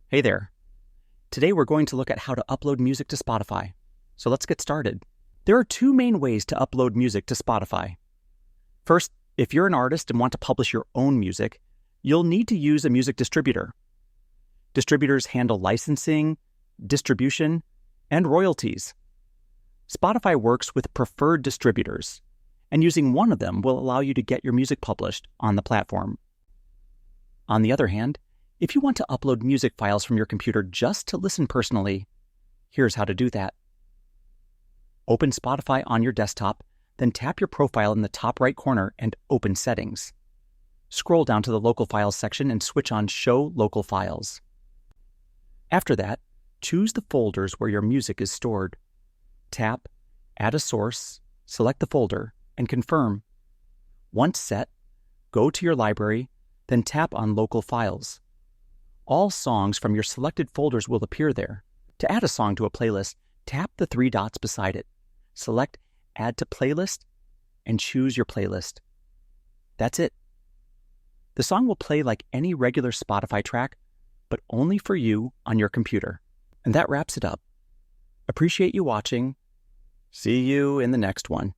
Hey there. Today we're going to look at how to upload music to Spotify. So let's get started. There are two main ways to upload music to Spotify. First, if you're an artist and want to publish your own music, you'll need to use a music distributor. Distributors handle licensing, distribution, and royalties. Spotify works with preferred distributors, and using one of them will allow you to get your music published on the platform. On the other hand, if you want to upload music files from your computer just to listen personally, here's how to do that. Open Spotify on your desktop, then tap your profile in the top right corner and open Settings. Scroll down to the Local Files section and switch on Show Local Files. After that, choose the folders where your music is stored. Tap Add a Source, select the folder, and confirm. Once set, go to your library, then tap on Local Files. All songs from your selected folders will appear there. To add a song to a playlist, tap the three dots beside it. Select Add to Playlist and choose your playlist. That's it. The song will play like any regular Spotify track, but only for you on your computer. And that wraps it up. Appreciate you watching. See you in the next one.